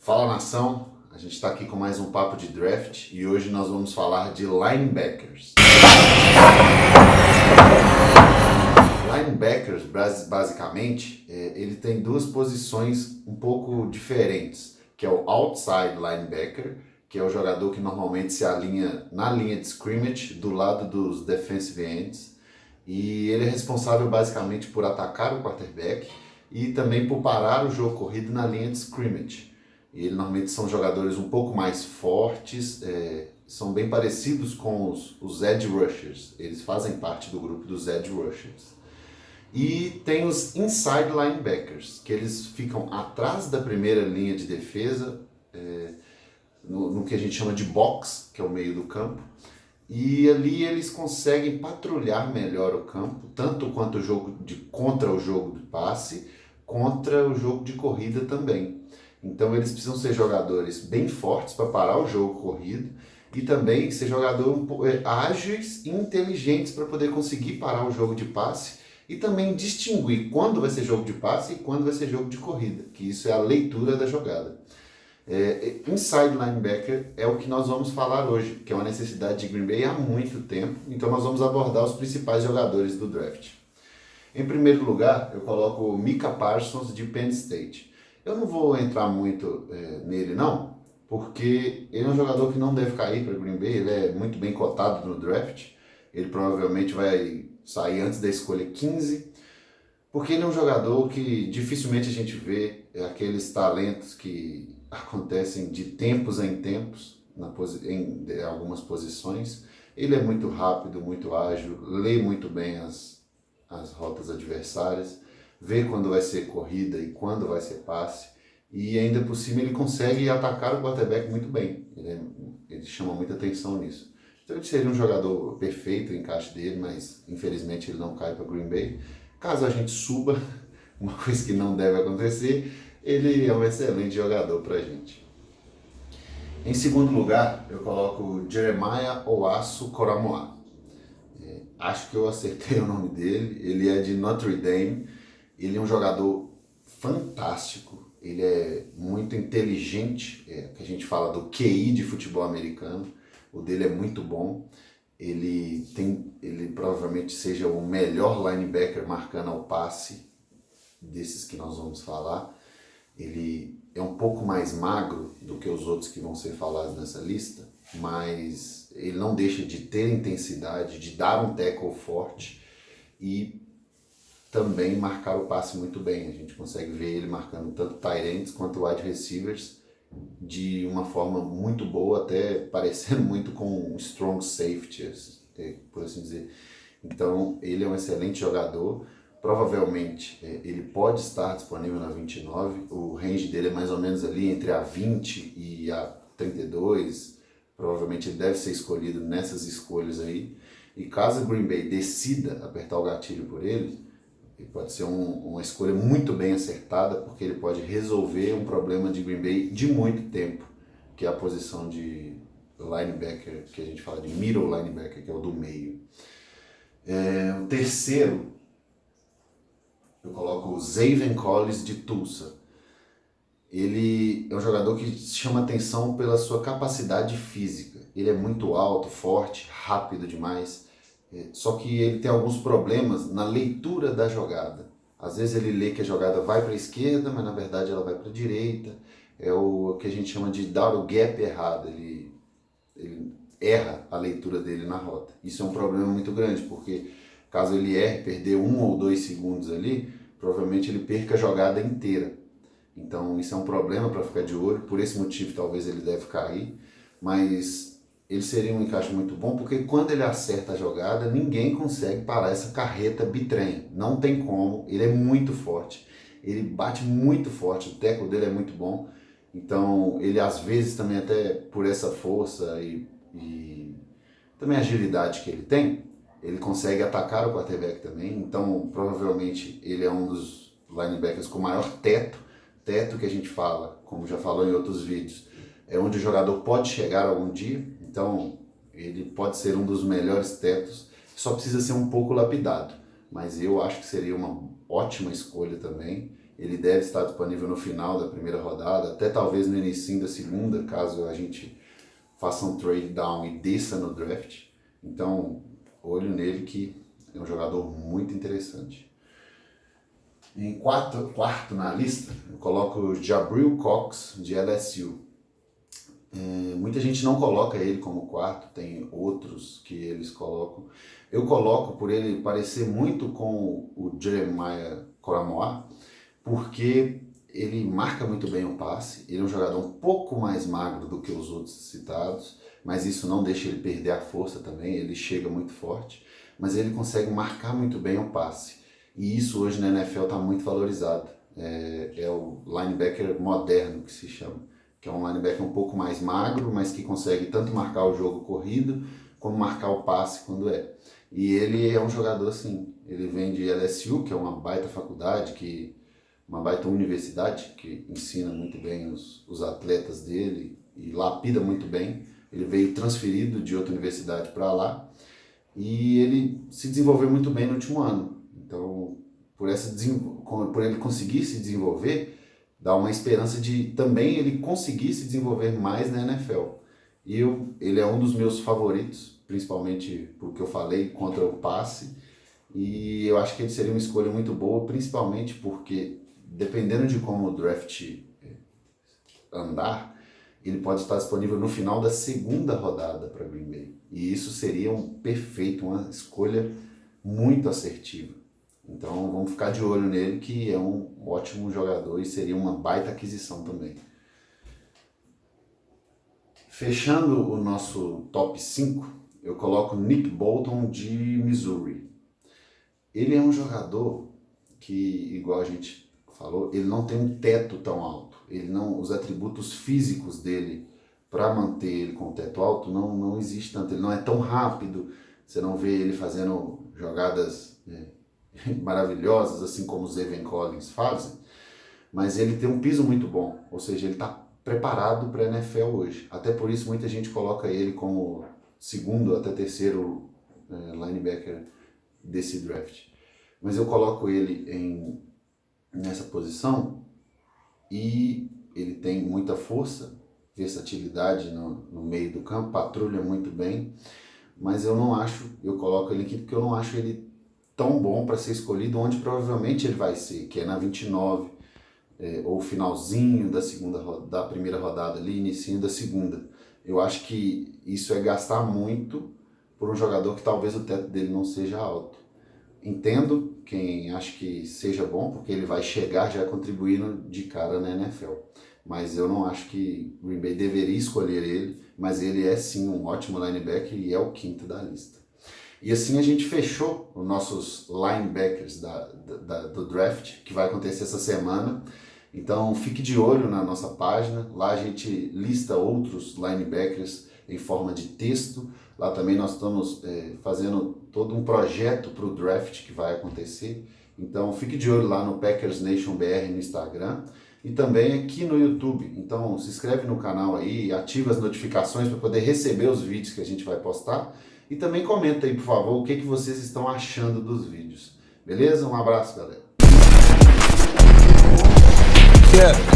Fala nação, a gente está aqui com mais um papo de draft e hoje nós vamos falar de linebackers. Linebackers, basicamente, ele tem duas posições um pouco diferentes, que é o outside linebacker, que é o jogador que normalmente se alinha na linha de scrimmage, do lado dos defensive ends, e ele é responsável basicamente por atacar o quarterback e também por parar o jogo corrido na linha de scrimmage. E ele normalmente são jogadores um pouco mais fortes, são bem parecidos com os edge rushers, eles fazem parte do grupo dos edge rushers. E tem os inside linebackers, que eles ficam atrás da primeira linha de defesa, no que a gente chama de box, que é o meio do campo, e ali eles conseguem patrulhar melhor o campo, tanto quanto contra o jogo de passe, contra o jogo de corrida também. Então eles precisam ser jogadores bem fortes para parar o jogo corrido e também ser jogadores ágeis e inteligentes para poder conseguir parar o jogo de passe e também distinguir quando vai ser jogo de passe e quando vai ser jogo de corrida, que isso é a leitura da jogada. Inside linebacker é o que nós vamos falar hoje, que é uma necessidade de Green Bay há muito tempo, então nós vamos abordar os principais jogadores do draft. Em primeiro lugar, eu coloco o Micah Parsons de Penn State. Eu não vou entrar muito nele não, porque ele é um jogador que não deve cair para Green Bay, ele é muito bem cotado no draft, ele provavelmente vai sair antes da escolha 15, porque ele é um jogador que dificilmente a gente vê aqueles talentos que acontecem de tempos em tempos em algumas posições. Ele é muito rápido, muito ágil, lê muito bem as rotas adversárias, vê quando vai ser corrida e quando vai ser passe, e ainda por cima ele consegue atacar o quarterback muito bem, ele chama muita atenção nisso. Então ele seria um jogador perfeito, o encaixe dele, mas infelizmente ele não cai para Green Bay. Caso a gente suba, uma coisa que não deve acontecer, ele é um excelente jogador para a gente. Em segundo lugar, eu coloco o Jeremiah Owusu Koramoah. Acho que eu acertei o nome dele, ele é de Notre Dame, ele é um jogador fantástico, ele é muito inteligente, que a gente fala do QI de futebol americano, o dele é muito bom, ele provavelmente seja o melhor linebacker marcando ao passe desses que nós vamos falar. Ele é um pouco mais magro do que os outros que vão ser falados nessa lista, mas ele não deixa de ter intensidade, de dar um tackle forte e também marcar o passe muito bem. A gente consegue ver ele marcando tanto tight ends quanto wide receivers de uma forma muito boa, até parecendo muito com um strong safety, por assim dizer. Então ele é um excelente jogador. Provavelmente ele pode estar disponível na 29, o range dele é mais ou menos ali entre a 20 e a 32, provavelmente ele deve ser escolhido nessas escolhas aí, e caso o Green Bay decida apertar o gatilho por ele pode ser uma escolha muito bem acertada, porque ele pode resolver um problema de Green Bay de muito tempo, que é a posição de linebacker, que a gente fala de middle linebacker, que é o do meio. O terceiro, eu coloco o Zaven Collins de Tulsa. Ele é um jogador que chama atenção pela sua capacidade física. Ele é muito alto, forte, rápido demais, só que ele tem alguns problemas na leitura da jogada. Às vezes ele lê que a jogada vai para a esquerda, mas na verdade ela vai para a direita. É o que a gente chama de dar o gap errado. Ele erra a leitura dele na rota. Isso é um problema muito grande, porque caso ele erre, perder 1 ou 2 segundos ali, provavelmente ele perca a jogada inteira. Então isso é um problema para ficar de olho, por esse motivo talvez ele deve cair, mas ele seria um encaixe muito bom, porque quando ele acerta a jogada, ninguém consegue parar essa carreta bitrem, não tem como, ele é muito forte, ele bate muito forte, o tackle dele é muito bom, então ele às vezes também até por essa força e também a agilidade que ele tem, ele consegue atacar o quarterback também, então provavelmente ele é um dos linebackers com maior teto que a gente fala, como já falou em outros vídeos, é onde o jogador pode chegar algum dia, então ele pode ser um dos melhores tetos, só precisa ser um pouco lapidado, mas eu acho que seria uma ótima escolha também, Ele deve estar disponível no final da primeira rodada, até talvez no início da segunda, caso a gente faça um trade down e desça no draft. Então, olho nele que é um jogador muito interessante. Em quarto na lista, eu coloco Jabril Cox, de LSU. Muita gente não coloca ele como quarto, tem outros que eles colocam. Eu coloco por ele parecer muito com o Jeremiah Coramoa, porque ele marca muito bem o passe, ele é um jogador um pouco mais magro do que os outros citados, mas isso não deixa ele perder a força também, ele chega muito forte, mas ele consegue marcar muito bem o passe. E isso hoje na NFL está muito valorizado. É o linebacker moderno que se chama, que é um linebacker um pouco mais magro, mas que consegue tanto marcar o jogo corrido, como marcar o passe quando é. E ele é um jogador assim, ele vem de LSU, que é uma baita faculdade, uma baita universidade, que ensina muito bem os atletas dele e lapida muito bem. Ele veio transferido de outra universidade para lá e ele se desenvolveu muito bem no último ano. Então, por ele conseguir se desenvolver, dá uma esperança de também ele conseguir se desenvolver mais na NFL. E ele é um dos meus favoritos, principalmente porque eu falei contra o passe, e eu acho que ele seria uma escolha muito boa, principalmente porque, dependendo de como o draft andar, ele pode estar disponível no final da segunda rodada para Green Bay. E isso seria uma escolha muito assertiva. Então vamos ficar de olho nele, que é um ótimo jogador e seria uma baita aquisição também. Fechando o nosso top 5, eu coloco Nick Bolton de Missouri. Ele é um jogador que, igual a gente falou, ele não tem um teto tão alto. Os atributos físicos dele para manter ele com o teto alto não existe tanto. Ele não é tão rápido, você não vê ele fazendo jogadas maravilhosas, assim como os Evan Collins fazem, mas ele tem um piso muito bom, ou seja, ele está preparado para a NFL hoje. Até por isso muita gente coloca ele como segundo até terceiro linebacker desse draft. Mas eu coloco ele nessa posição e ele tem muita força, versatilidade no meio do campo, patrulha muito bem, mas eu coloco ele aqui porque eu não acho ele tão bom para ser escolhido onde provavelmente ele vai ser, que é na 29, ou finalzinho da primeira rodada ali, inicinho da segunda. Eu acho que isso é gastar muito por um jogador que talvez o teto dele não seja alto. Entendo quem acha que seja bom, porque ele vai chegar já contribuindo de cara na NFL. Mas eu não acho que Green Bay deveria escolher ele, mas ele é sim um ótimo linebacker e é o quinto da lista. E assim a gente fechou os nossos linebackers do draft, que vai acontecer essa semana. Então fique de olho na nossa página, lá a gente lista outros linebackers em forma de texto. Lá também nós estamos fazendo todo um projeto para o draft que vai acontecer. Então fique de olho lá no Packers Nation BR no Instagram e também aqui no YouTube. Então se inscreve no canal aí, ativa as notificações para poder receber os vídeos que a gente vai postar. E também comenta aí, por favor, o que vocês estão achando dos vídeos. Beleza? Um abraço, galera. Yeah.